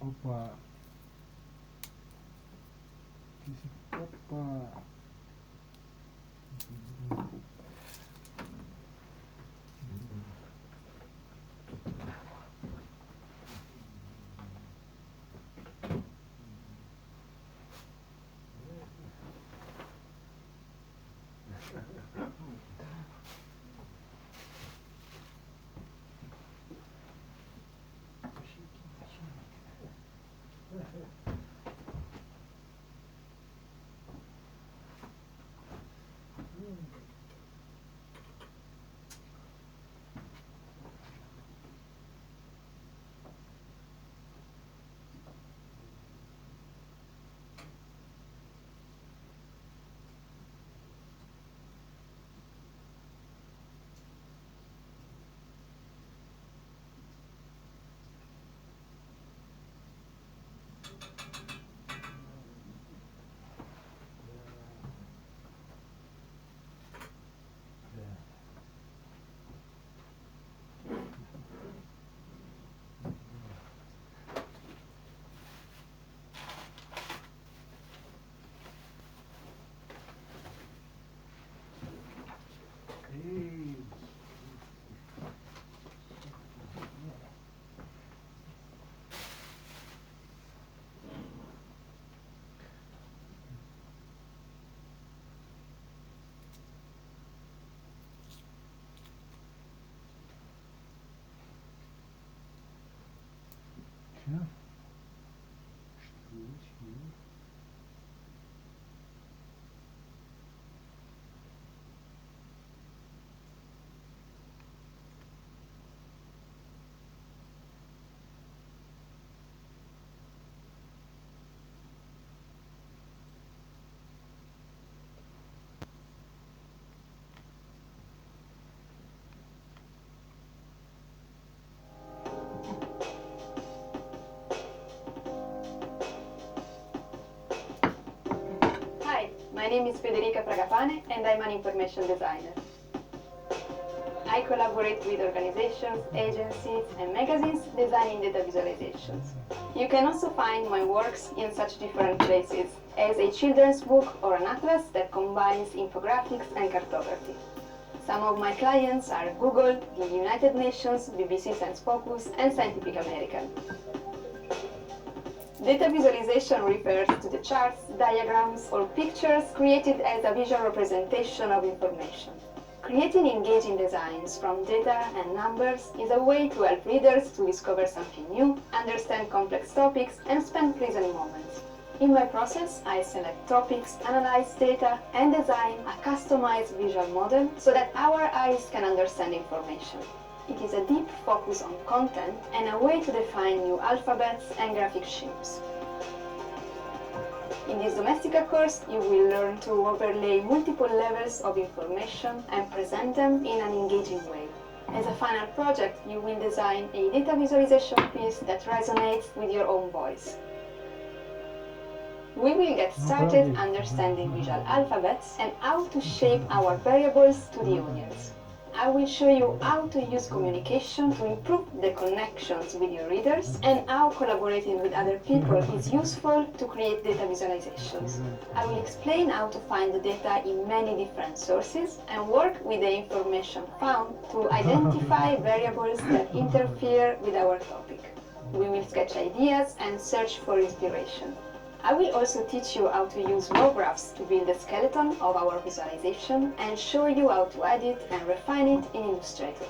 Опа. Опа. Yeah. My name is Federica Fragapane and I'm an information designer. I collaborate with organizations, agencies and magazines designing data visualizations. You can also find my works in such different places as a children's book or an atlas that combines infographics and cartography. Some of my clients are Google, the United Nations, BBC Science Focus and Scientific American. Data visualization refers to the charts, diagrams, or pictures created as a visual representation of information. Creating engaging designs from data and numbers is a way to help readers to discover something new, understand complex topics, and spend pleasant moments. In my process, I select topics, analyze data, and design a customized visual model so that our eyes can understand information. It is a deep focus on content and a way to define new alphabets and graphic schemes. In this Domestica course, you will learn to overlay multiple levels of information and present them in an engaging way. As a final project, you will design a data visualization piece that resonates with your own voice. We will get started understanding visual alphabets and how to shape our variables to the audience. I will show you how to use communication to improve the connections with your readers and how collaborating with other people is useful to create data visualizations. I will explain how to find the data in many different sources and work with the information found to identify variables that interfere with our topic. We will sketch ideas and search for inspiration. I will also teach you how to use raw graphs to build the skeleton of our visualization and show you how to add it and refine it in Illustrator.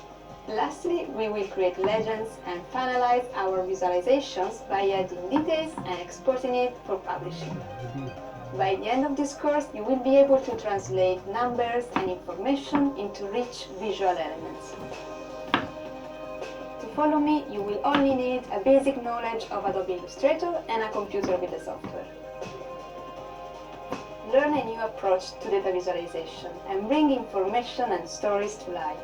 Lastly, we will create legends and finalize our visualizations by adding details and exporting it for publishing. By the end of this course, you will be able to translate numbers and information into rich visual elements. To follow me, you will only need a basic knowledge of Adobe Illustrator and a computer with the software. Learn a new approach to data visualization and bring information and stories to life.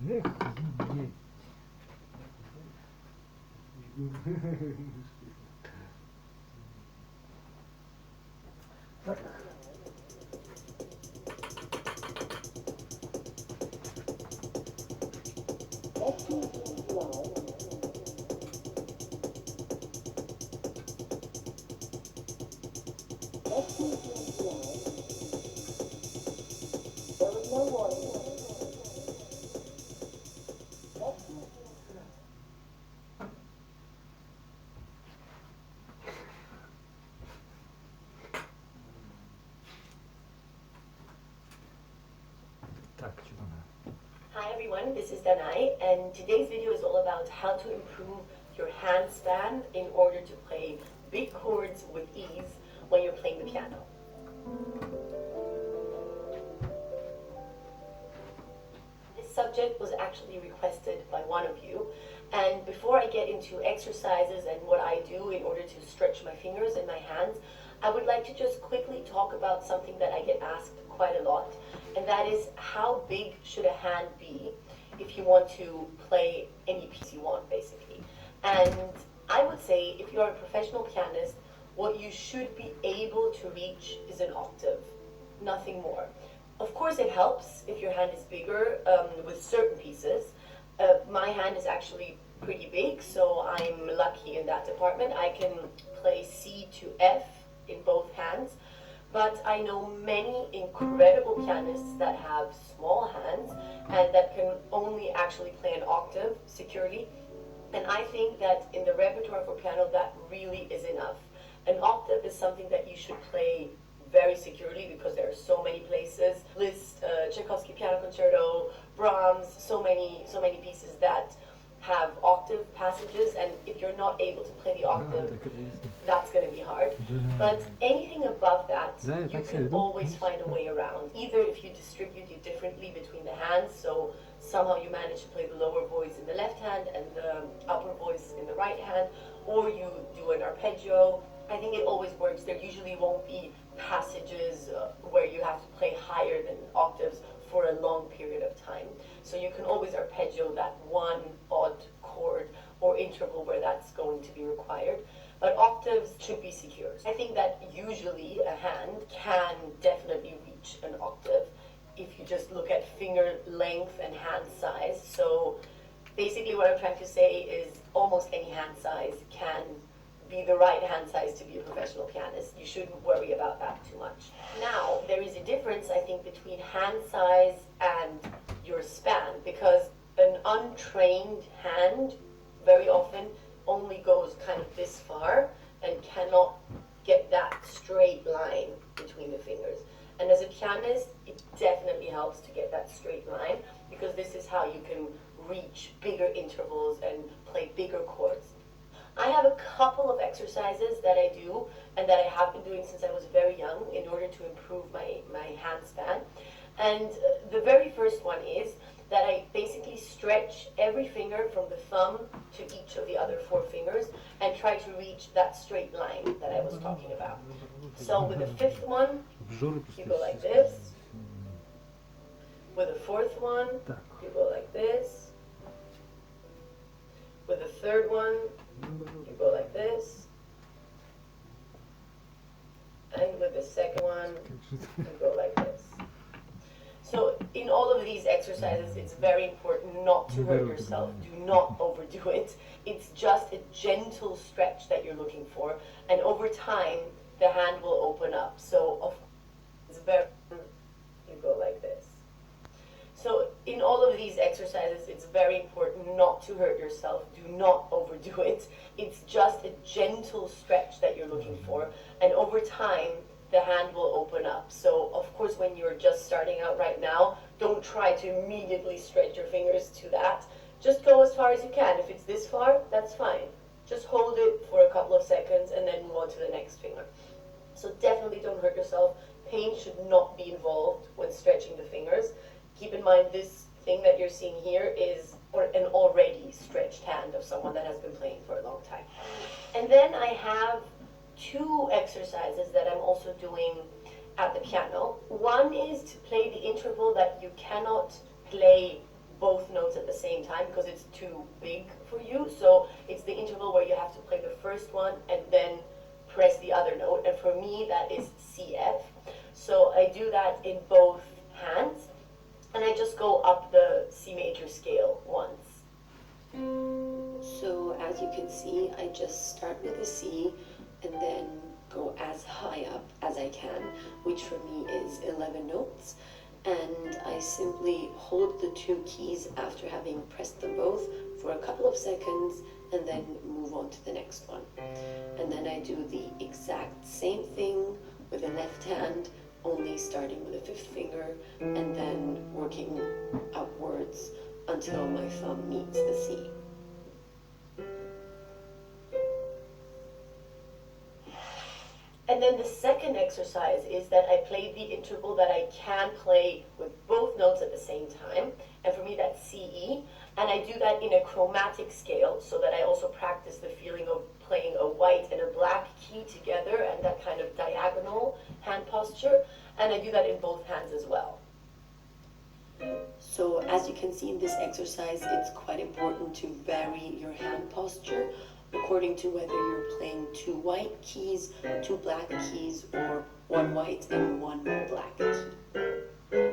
Эх, блядь. Так. Hi everyone, this is Danai, and today's video is all about how to improve your hand span in order to play big chords with ease when you're playing the piano. This subject was actually requested by one of you, and before I get into exercises and what I do in order to stretch my fingers and my hands, I would like to just quickly talk about something that I get asked quite a lot, and that is how big should a hand be if you want to play any piece you want, basically. And I would say if you're a professional pianist, what you should be able to reach is an octave, nothing more. Of course it helps if your hand is bigger with certain pieces. My hand is actually pretty big, so I'm lucky in that department. I can play C to F in both hands. But I know many incredible pianists that have small hands and that can only actually play an octave securely. And I think that in the repertoire for piano, that really is enough. An octave is something that you should play very securely because there are so many places. Liszt, Tchaikovsky Piano Concerto, Brahms, so many pieces that have octave passages, and if you're not able to play the octave, that's going to be hard. But anything above that, you can always find a way around. Either if you distribute it differently between the hands, so somehow you manage to play the lower voice in the left hand and the upper voice in the right hand, or you do an arpeggio. I think it always works. There usually won't be passages where you have to play higher than octaves for a long period of time. So you can always arpeggio that one odd chord or interval where that's going to be required. But octaves should be secure. I think that usually a hand can definitely reach an octave if you just look at finger length and hand size. So basically what I'm trying to say is almost any hand size can be the right hand size to be a professional pianist. You shouldn't worry about that too much. Now, there is a difference, I think, between hand size and your span, because an untrained hand very often only goes kind of this far and cannot get that straight line between the fingers. And as a pianist, it definitely helps to get that straight line, because this is how you can reach bigger intervals and play bigger chords. I have a couple of exercises that I do and that I have been doing since I was very young in order to improve my hand span. And the very first one is that I basically stretch every finger from the thumb to each of the other 4 fingers and try to reach that straight line that I was talking about. So with the 5th one, you go like this. With the fourth one, Так. you go like this. With the third one, you go like this. And with the second one, you go like this. So in all of these exercises, it's very important not to hurt yourself. Do not overdo it. It's just a gentle stretch that you're looking for. And over time, the hand will open up. So of it's very, you go like this. So in all of these exercises, it's very important not to hurt yourself. Do not overdo it. It's just a gentle stretch that you're looking for. And over time, the hand will open up. So of course, when you're just starting out right now, don't try to immediately stretch your fingers to that. Just go as far as you can. If it's this far, that's fine. Just hold it for a couple of seconds and then move on to the next finger. So definitely don't hurt yourself. Pain should not be involved when stretching the fingers. Keep in mind this thing that you're seeing here is an already stretched hand of someone that has been playing for a long time. And then I have two exercises that I'm also doing at the piano. One is to play the interval that you cannot play both notes at the same time because it's too big for you. So it's the interval where you have to play the first one and then press the other note. And for me, that is CF. So I do that in both hands. And I just go up the C major scale once. So as you can see, I just start with a C and then go as high up as I can, which for me is 11 notes. And I simply hold the two keys after having pressed them both for a couple of seconds and then move on to the next one. And then I do the exact same thing with the left hand, only starting with the fifth finger and then working upwards until my thumb meets the C. And then the second exercise is that I play the interval that I can play with both notes at the same time. And for me, that's CE. And I do that in a chromatic scale so that I also practice the feeling of playing a white and a black key together and that kind of diagonal hand posture. And I do that in both hands as well. So as you can see in this exercise, it's quite important to vary your hand posture according to whether you're playing two white keys, two black keys, or one white and one black key.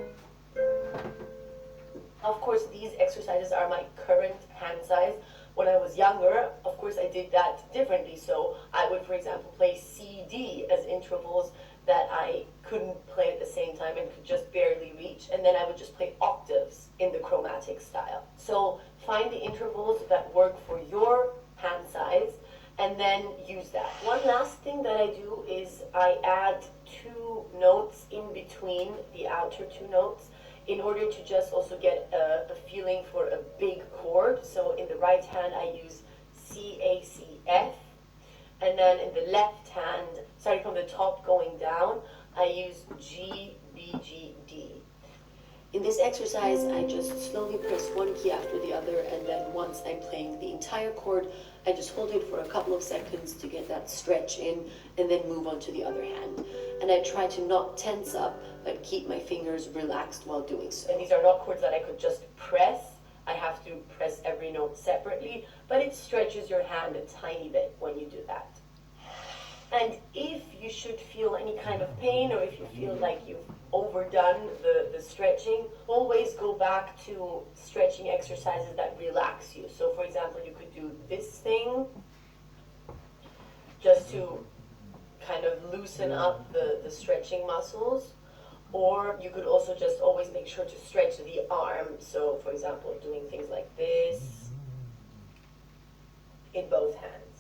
Of course, these exercises are my current hand size. When I was younger, of course, I did that differently. So I would, for example, play CD as intervals that I couldn't play at the same time and could just barely reach. And then I would just play octaves in the chromatic style. So find the intervals that work for your hand size and then use that. One last thing that I do is I add two notes in between the outer two notes in order to just also get a feeling for a big chord. So in the right hand, I use C, A, C, F. And then in the left hand, starting from the top going down, I use G, B, G, D. In this exercise, I just slowly press one key after the other, and then once I'm playing the entire chord, I just hold it for a couple of seconds to get that stretch in, and then move on to the other hand. And I try to not tense up, but keep my fingers relaxed while doing so. And these are not chords that I could just press. I have to press every note separately, but it stretches your hand a tiny bit when you do that. And if you should feel any kind of pain, or if you feel like you've overdone the stretching, always go back to stretching exercises that relax you. So for example, you could do this thing just to kind of loosen up the stretching muscles. Or you could also just always make sure to stretch the arm. So for example, doing things like this in both hands.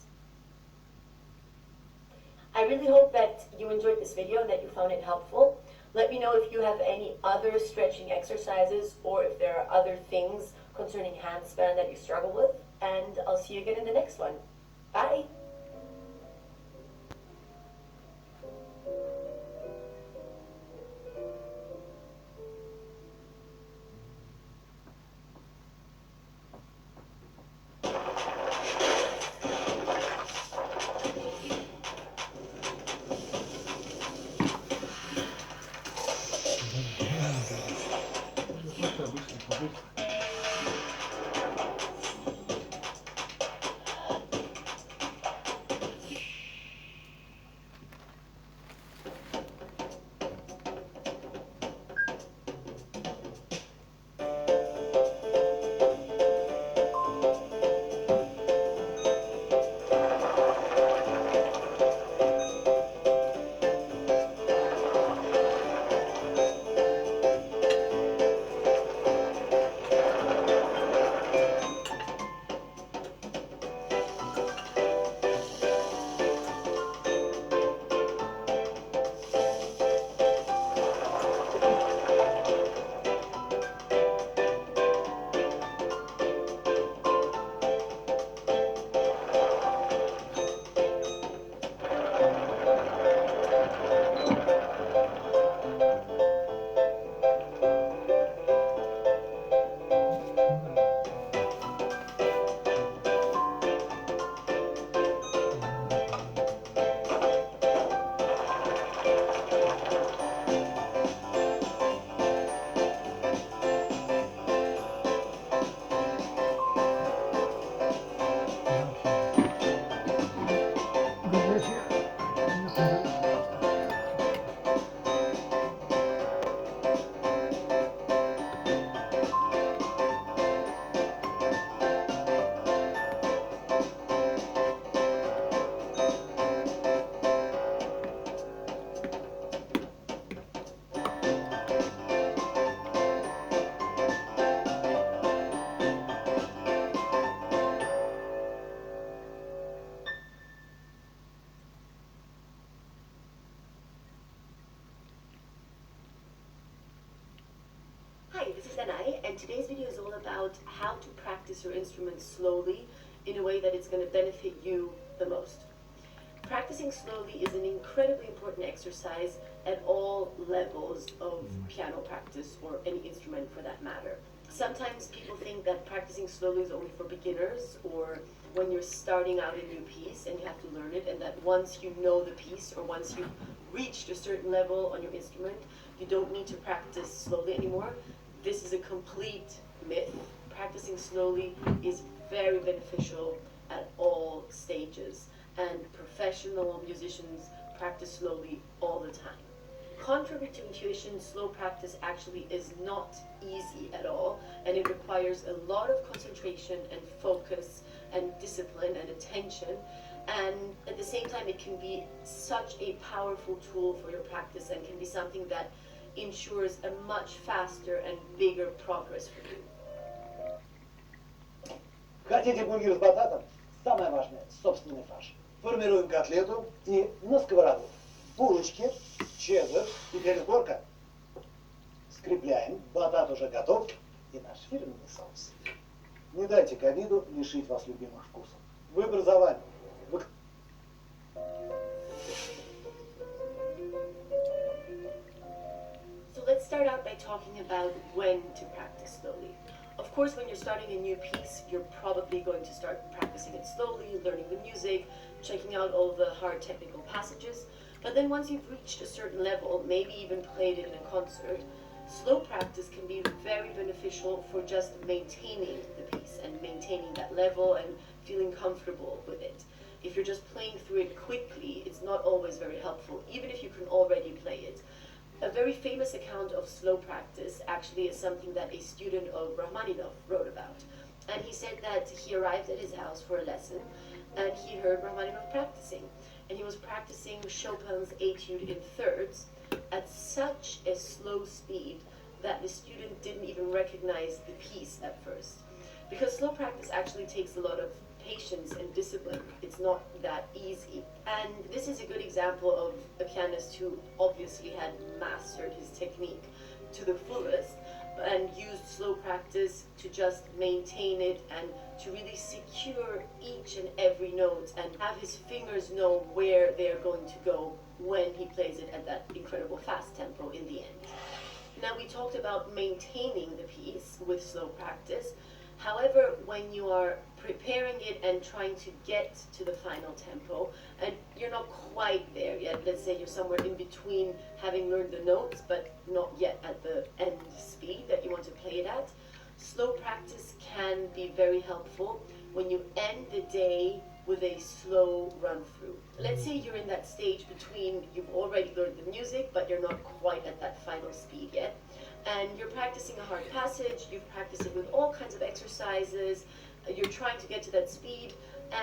I really hope that you enjoyed this video and that you found it helpful. Let me know if you have any other stretching exercises or if there are other things concerning handspan that you struggle with. And I'll see you again in the next one. Bye! Hi, this is eVGENIY, and today's video is all about how to practice your instrument slowly in a way that it's going to benefit you the most. Practicing slowly is an incredibly important exercise at all levels of piano practice, or any instrument for that matter. Sometimes people think that practicing slowly is only for beginners, or when you're starting out a new piece and you have to learn it, and that once you know the piece or once you've reached a certain level on your instrument, you don't need to practice slowly anymore. This is a complete myth. Practicing slowly is very beneficial at all stages, and professional musicians practice slowly all the time. Contrary to intuition, slow practice actually is not easy at all, and it requires a lot of concentration and focus and discipline and attention, and at the same time it can be such a powerful tool for your practice and can be something that ensures a much faster and bigger progress for you. Хотите бургер с бататом? Самое важное – собственный фарш. Формируем котлету и на сковороду. Булочки, чеддер и переборка. Скрепляем, батат уже готов, и наш фирменный соус. Не дайте ковиду лишить вас любимых вкусов. Выбор за вами. So let's start out by talking about when to practice slowly. Of course, when you're starting a new piece, you're probably going to start practicing it slowly, learning the music, checking out all the hard technical passages. But then once you've reached a certain level, maybe even played it in a concert, slow practice can be very beneficial for just maintaining the piece and maintaining that level and feeling comfortable with it. If you're just playing through it quickly, it's not always very helpful, even if you can already play it. A very famous account of slow practice actually is something that a student of Rachmaninoff wrote about. And he said that he arrived at his house for a lesson and he heard Rachmaninoff practicing. And he was practicing Chopin's Etude in thirds at such a slow speed that the student didn't even recognize the piece at first. Because slow practice actually takes a lot of patience and discipline. It's not that easy. And this is a good example of a pianist who obviously had mastered his technique to the fullest and used slow practice to just maintain it and to really secure each and every note and have his fingers know where they're going to go when he plays it at that incredible fast tempo in the end. Now, we talked about maintaining the piece with slow practice. However, when you are preparing it and trying to get to the final tempo, and you're not quite there yet, let's say you're somewhere in between having learned the notes, but not yet at the end speed that you want to play it at, Slow practice can be very helpful when you end the day with a slow run through. Let's say you're in that stage between you've already learned the music, but you're not quite at that final speed yet. And you're practicing a hard passage, you've practiced it with all kinds of exercises, you're trying to get to that speed,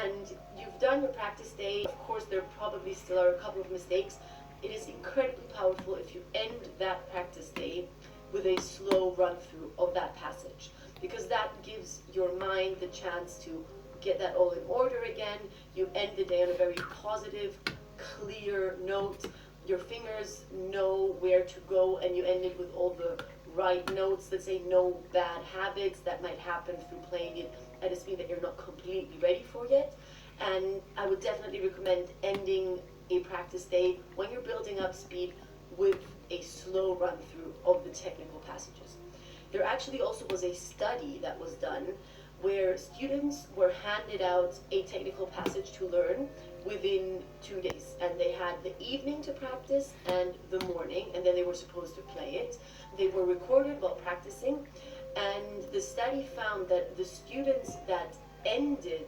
and you've done your practice day. Of course, there probably still are a couple of mistakes. It is incredibly powerful if you end that practice day with a slow run through of that passage, because that gives your mind the chance to get that all in order again. You end the day on a very positive, clear note. Your fingers know where to go, and you end it with all the right notes. Let's say no bad habits that might happen through playing it at a speed that you're not completely ready for yet. And I would definitely recommend ending a practice day when you're building up speed with a slow run through of the technical passages. There actually also was a study that was done where students were handed out a technical passage to learn within 2 days, and they had the evening to practice and the morning, and then they were supposed to play it. They were recorded while practicing, and the study found that the students that ended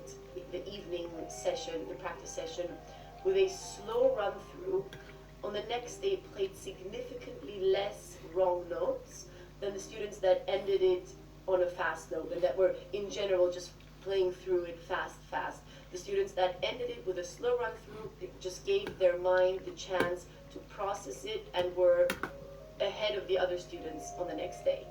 the evening session, the practice session, with a slow run through, on the next day played significantly less wrong notes than the students that ended it on a fast note and that were in general just playing through it fast. The students that ended it with a slow run through, it just gave their mind the chance to process it and were ahead of the other students on the next day.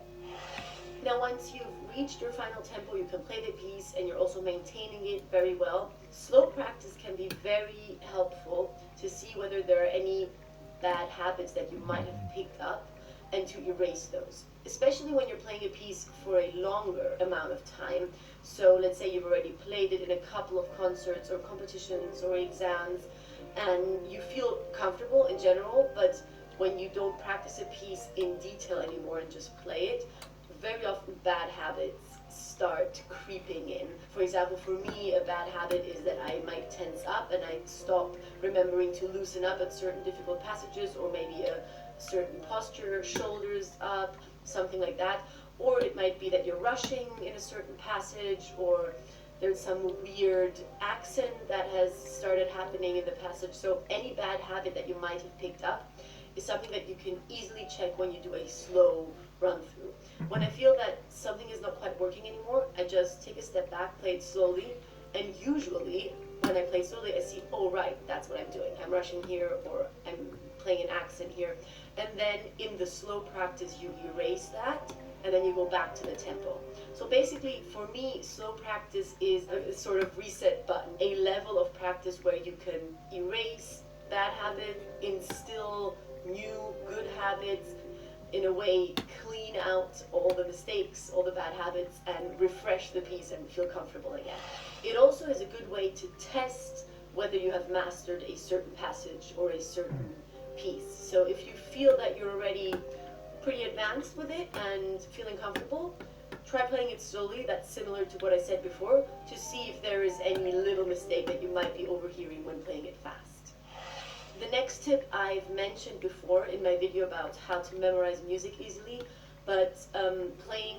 Now, once you've reached your final tempo, you can play the piece and you're also maintaining it very well. Slow practice can be very helpful to see whether there are any bad habits that you might have picked up and to erase those, especially when you're playing a piece for a longer amount of time. So let's say you've already played it in a couple of concerts or competitions or exams, and you feel comfortable in general, but when you don't practice a piece in detail anymore and just play it, very often bad habits start creeping in. For example, for me, a bad habit is that I might tense up and I stop remembering to loosen up at certain difficult passages, or maybe a certain posture, shoulders up, something like that. Or it might be that you're rushing in a certain passage, or there's some weird accent that has started happening in the passage. So any bad habit that you might have picked up is something that you can easily check when you do a slow run through. When I feel that something is not quite working anymore, I just take a step back, play it slowly, and usually when I play slowly, I see, oh right, that's what I'm doing. I'm rushing here, or I'm playing an accent here. And then in the slow practice, you erase that, and then you go back to the tempo. So basically, for me, slow practice is a sort of reset button, a level of practice where you can erase bad habits, instill new good habits, in a way clean out all the mistakes, all the bad habits, and refresh the piece and feel comfortable again. It also is a good way to test whether you have mastered a certain passage or a certain piece. So if you feel that you're already pretty advanced with it and feeling comfortable, try playing it slowly. That's similar to what I said before, to see if there is any little mistake that you might be overhearing when playing it fast. The next tip I've mentioned before in my video about how to memorize music easily, but playing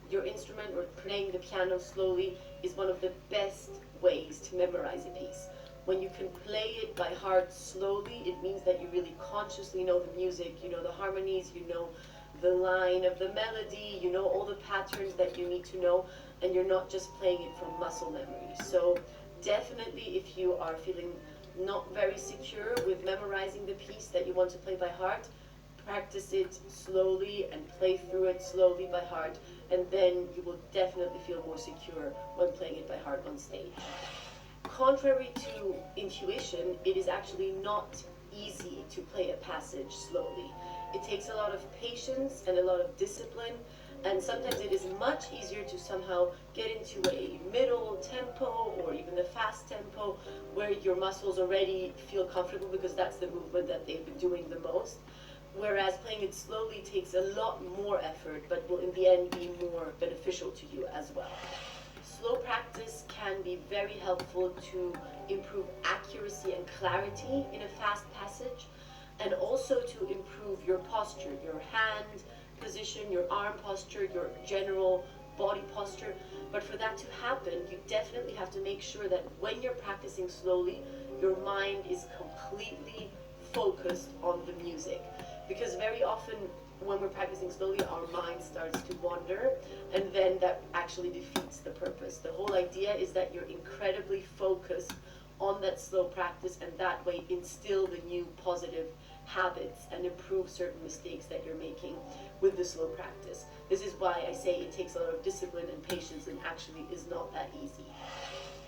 your instrument or playing the piano slowly is one of the best ways to memorize a piece. When you can play it by heart slowly, it means that you really consciously know the music, you know the harmonies, you know the line of the melody, you know all the patterns that you need to know, and you're not just playing it from muscle memory. So definitely, if you are feeling not very secure with memorizing the piece that you want to play by heart, practice it slowly and play through it slowly by heart, and then you will definitely feel more secure when playing it by heart on stage. Contrary to intuition, it is actually not easy to play a passage slowly. It takes a lot of patience and a lot of discipline, and sometimes it is much easier to somehow get into a middle tempo or even a fast tempo where your muscles already feel comfortable because that's the movement that they've been doing the most. Whereas playing it slowly takes a lot more effort, but will in the end be more beneficial to you as well. Slow practice can be very helpful to improve accuracy and clarity in a fast passage, and also to improve your posture, your hand position, your arm posture, your general body posture. But for that to happen, you definitely have to make sure that when you're practicing slowly, your mind is completely focused on the music. Because very often when we're practicing slowly, our mind starts to wander, and then that actually defeats the purpose. The whole idea is that you're incredibly focused on that slow practice, and that way instill the new positive habits and improve certain mistakes that you're making with the slow practice. This is why I say it takes a lot of discipline and patience, and actually is not that easy.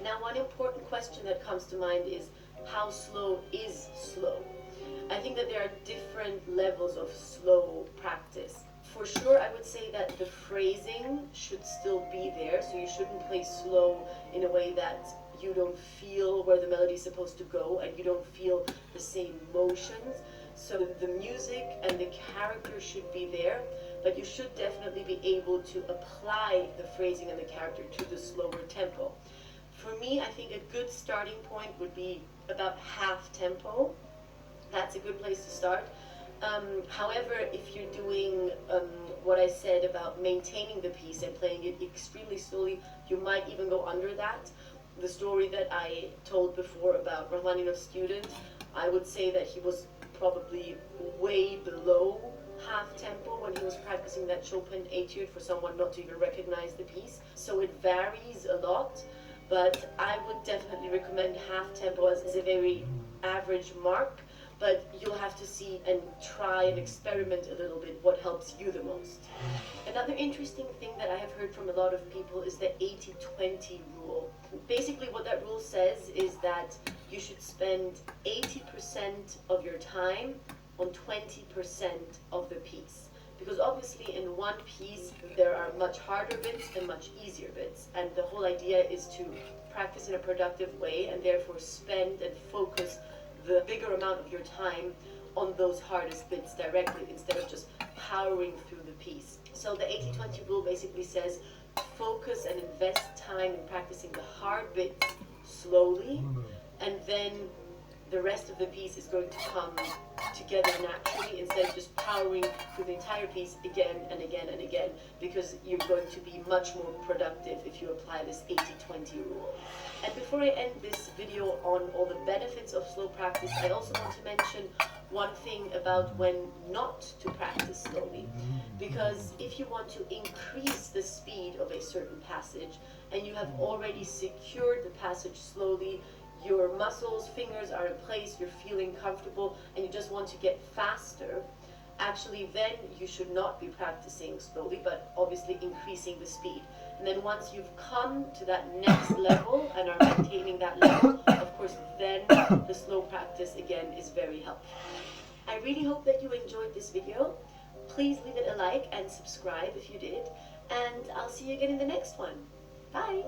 Now, one important question that comes to mind is, how slow is slow? I think that there are different levels of slow practice. For sure, I would say that the phrasing should still be there, so you shouldn't play slow in a way that you don't feel where the melody is supposed to go, and you don't feel the same motions. So the music and the character should be there, but you should definitely be able to apply the phrasing and the character to the slower tempo. For me, I think a good starting point would be about half tempo. That's a good place to start. However, if you're doing what I said about maintaining the piece and playing it extremely slowly, you might even go under that. The story that I told before about Rachmaninoff's student, I would say that he was probably way below half tempo when he was practicing that Chopin etude for someone not to even recognize the piece. So it varies a lot, but I would definitely recommend half tempo as a very average mark. But you'll have to see and try and experiment a little bit what helps you the most. Another interesting thing that I have heard from a lot of people is the 80-20 rule. Basically what that rule says is that you should spend 80% of your time on 20% of the piece. Because obviously in one piece there are much harder bits and much easier bits. And the whole idea is to practice in a productive way and therefore spend and focus the bigger amount of your time on those hardest bits directly instead of just powering through the piece. So the 80-20 rule basically says focus and invest time in practicing the hard bits slowly, and then the rest of the piece is going to come together naturally instead of just powering through the entire piece again and again and again, because you're going to be much more productive if you apply this 80-20 rule. And before I end this video on all the benefits of slow practice, I also want to mention one thing about when not to practice slowly. Because if you want to increase the speed of a certain passage and you have already secured the passage slowly, your muscles, fingers are in place, you're feeling comfortable, and you just want to get faster, actually then you should not be practicing slowly, but obviously increasing the speed. And then once you've come to that next level and are maintaining that level, of course then the slow practice again is very helpful. I really hope that you enjoyed this video. Please leave it a like and subscribe if you did, and I'll see you again in the next one. Bye!